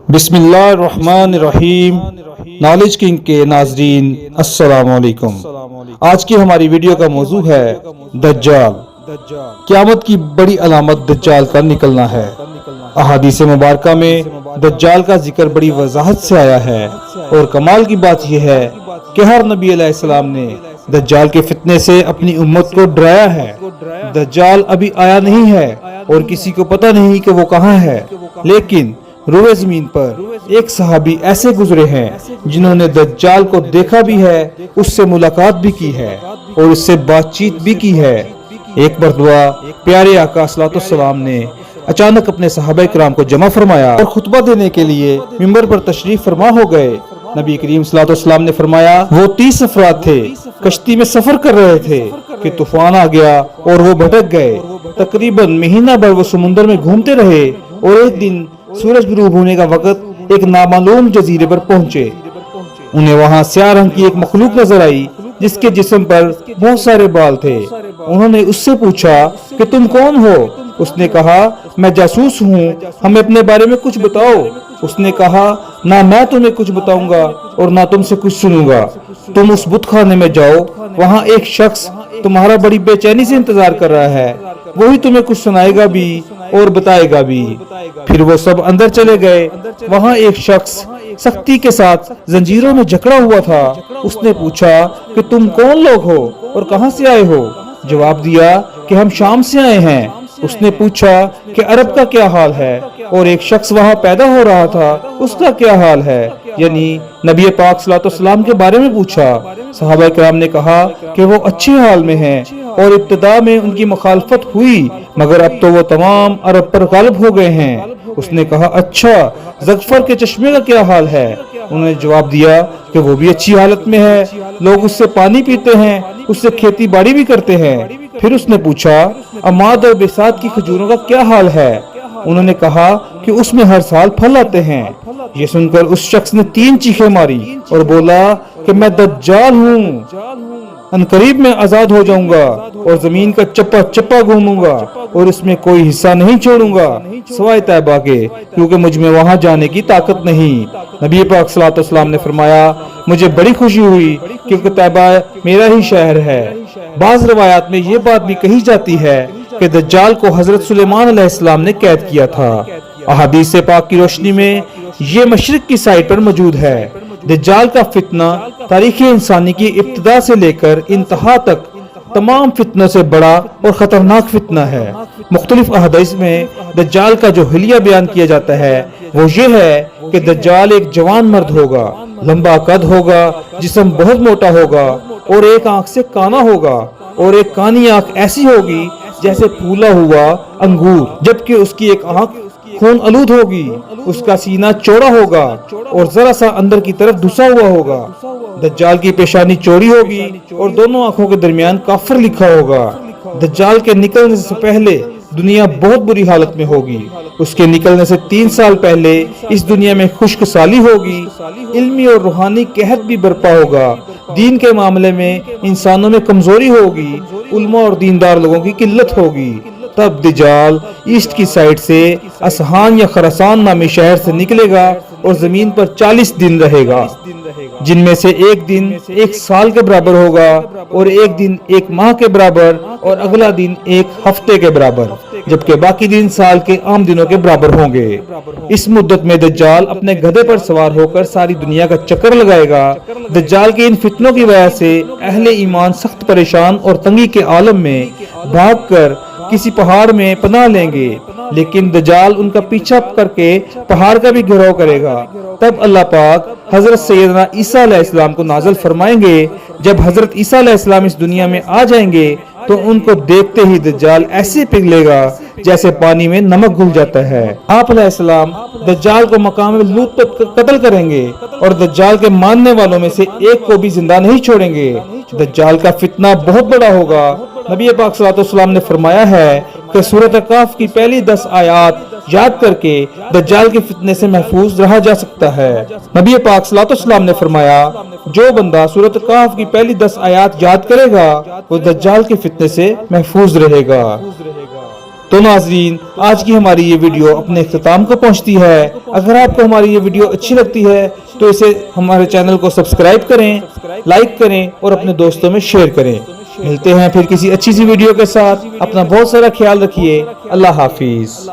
بسم اللہ الرحمن الرحیم۔ نالج کنگ کے ناظرین السلام علیکم۔ آج کی ہماری ویڈیو کا موضوع ہے دجال۔ قیامت کی بڑی علامت دجال کا نکلنا ہے۔ احادیث مبارکہ میں دجال کا ذکر بڑی وضاحت سے آیا ہے، اور کمال کی بات یہ ہے کہ ہر نبی علیہ السلام نے دجال کے فتنے سے اپنی امت کو ڈرایا ہے۔ دجال ابھی آیا نہیں ہے اور کسی کو پتہ نہیں کہ وہ کہاں ہے، لیکن روئے زمین پر ایک صحابی ایسے گزرے ہیں جنہوں نے دجال کو دیکھا بھی ہے، اس سے ملاقات بھی کی ہے اور اس سے بات چیت بھی کی ہے۔ ایک مرتبہ پیارے آقا صلی اللہ علیہ وسلم نے اچانک اپنے صحابہ کرام کو جمع فرمایا اور خطبہ دینے کے لیے منبر پر تشریف فرما ہو گئے۔ نبی کریم صلی اللہ علیہ وسلم نے فرمایا، وہ 30 افراد تھے، کشتی میں سفر کر رہے تھے کہ طوفان آ گیا اور وہ بھٹک گئے۔ تقریباً مہینہ بھر وہ سمندر میں گھومتے رہے اور ایک دن سورج غروب ہونے کا وقت ایک نامعلوم جزیرے پر پہنچے۔ انہیں وہاں سیاہ رنگ کی ایک مخلوق نظر آئی جس کے جسم پر بہت سارے بال تھے۔ انہوں نے اس سے پوچھا کہ تم کون ہو؟ اس نے کہا، میں جاسوس ہوں، ہمیں اپنے بارے میں کچھ بتاؤ۔ اس نے کہا، نہ میں تمہیں کچھ بتاؤں گا اور نہ تم سے کچھ سنوں گا۔ تم اس بت خانے میں جاؤ، وہاں ایک شخص تمہارا بڑی بے چینی سے انتظار کر رہا ہے، وہی تمہیں کچھ سنائے گا بھی اور بتائے گا بھی۔ پھر وہ سب اندر چلے گئے۔ وہاں ایک شخص سختی کے ساتھ زنجیروں میں جکڑا ہوا تھا۔ اس نے پوچھا کہ تم کون لوگ ہو اور کہاں سے آئے ہو؟ جواب دیا کہ ہم شام سے آئے ہیں۔ اس نے پوچھا کہ عرب کا کیا حال ہے، اور ایک شخص وہاں پیدا ہو رہا تھا، اس کا کیا حال ہے، یعنی نبی پاک صلی اللہ علیہ وسلم کے بارے میں پوچھا۔ صحابہ کرام نے کہا کہ وہ اچھے حال میں ہیں، اور ابتدا میں ان کی مخالفت ہوئی، مگر اب تو وہ تمام عرب پر غالب ہو گئے ہیں۔ اس نے کہا، اچھا زغفر کے چشمے کا کیا حال ہے؟ انہوں نے جواب دیا کہ وہ بھی اچھی حالت میں ہے، لوگ اس سے پانی پیتے ہیں، اس سے کھیتی باڑی بھی کرتے ہیں۔ پھر اس نے پوچھا، اماد اور بسات کی کھجوروں کا کیا حال ہے؟ انہوں نے کہا کہ اس میں ہر سال پھل آتے ہیں۔ یہ سن کر اس شخص نے 3 چیخیں ماری اور بولا کہ میں دجال ہوں، ان قریب میں آزاد ہو جاؤں گا اور زمین کا چپا چپا گھوموں گا اور اس میں کوئی حصہ نہیں چھوڑوں گا سوائے طیبہ کے، کیونکہ مجھ میں وہاں جانے کی طاقت نہیں۔ نبی پاک صلی اللہ علیہ وسلم نے فرمایا، مجھے بڑی خوشی ہوئی کیونکہ طیبہ میرا ہی شہر ہے۔ بعض روایات میں یہ بات بھی کہی جاتی ہے کہ دجال کو حضرت سلیمان علیہ السلام نے قید کیا تھا۔ احادیث پاک کی روشنی میں یہ مشرق کی سائٹ پر موجود ہے۔ دجال کا فتنہ تاریخ انسانی کی ابتدا سے لے کر انتہا تک تمام فتنوں سے بڑا اور خطرناک فتنہ ہے۔ مختلف احادیث میں دجال کا جو حلیہ بیان کیا جاتا ہے وہ یہ ہے کہ دجال ایک جوان مرد ہوگا، لمبا قد ہوگا، جسم بہت موٹا ہوگا اور ایک آنکھ سے کانا ہوگا، اور ایک کانی آنکھ ایسی ہوگی جیسے پھولا ہوا انگور، جبکہ اس کی ایک آنکھ خون آلود ہوگی۔ اس کا سینہ چوڑا ہوگا اور ذرا سا اندر کی طرف دھسا ہوا ہوگا۔ دجال کی پیشانی چوڑی ہوگی اور دونوں آنکھوں کے درمیان کافر لکھا ہوگا۔ دجال کے نکلنے سے پہلے دنیا بہت بری حالت میں ہوگی۔ اس کے نکلنے سے 3 سال پہلے اس دنیا میں خشک سالی ہوگی، علمی اور روحانی قحط بھی برپا ہوگا، دین کے معاملے میں انسانوں میں کمزوری ہوگی، علماء اور دیندار لوگوں کی قلت ہوگی۔ تب دجال ایسٹ کی سائڈ سے اسہان یا خراسان نامی شہر سے نکلے گا اور زمین پر 40 دن رہے گا، جن میں سے ایک دن 1 سال کے برابر ہوگا، اور ایک دن 1 ماہ کے برابر، اور اگلا دن 1 ہفتے کے برابر، جبکہ باقی دن سال کے عام دنوں کے برابر ہوں گے۔ اس مدت میں دجال اپنے گدھے پر سوار ہو کر ساری دنیا کا چکر لگائے گا۔ دجال کے ان فتنوں کی وجہ سے اہل ایمان سخت پریشان اور تنگی کے عالم میں بھاگ کر کسی پہاڑ میں پناہ لیں گے، لیکن دجال ان کا پیچھا کر کے پہاڑ کا بھی گھیراؤ کرے گا۔ تب اللہ پاک حضرت سیدنا عیسیٰ علیہ السلام کو نازل فرمائیں گے۔ جب حضرت عیسیٰ علیہ السلام اس دنیا میں آ جائیں گے تو ان کو دیکھتے ہی دجال ایسے پگھلے گا جیسے پانی میں نمک گھل جاتا ہے۔ آپ علیہ السلام دجال کو مقام لوط پر قتل کریں گے اور دجال کے ماننے والوں میں سے ایک کو بھی زندہ نہیں چھوڑیں گے۔ دجال کا فتنہ بہت بڑا ہوگا۔ نبی پاک صلی اللہ علیہ وسلم نے فرمایا ہے کہ سورۃ کہف کی پہلی 10 آیات یاد کر کے دجال کے فتنے سے محفوظ رہا جا سکتا ہے۔ نبی پاک صلی اللہ علیہ وسلم نے فرمایا، جو بندہ سورۃ کہف کی پہلی 10 آیات یاد کرے گا وہ دجال کے فتنے سے محفوظ رہے گا۔ تو ناظرین، آج کی ہماری یہ ویڈیو اپنے اختتام کو پہنچتی ہے۔ اگر آپ کو ہماری یہ ویڈیو اچھی لگتی ہے تو اسے ہمارے چینل کو سبسکرائب کریں، لائک کریں اور اپنے دوستوں میں شیئر کریں۔ ملتے ہیں پھر کسی اچھی سی ویڈیو کے ساتھ۔ اپنا بہت سارا خیال رکھیے۔ اللہ حافظ۔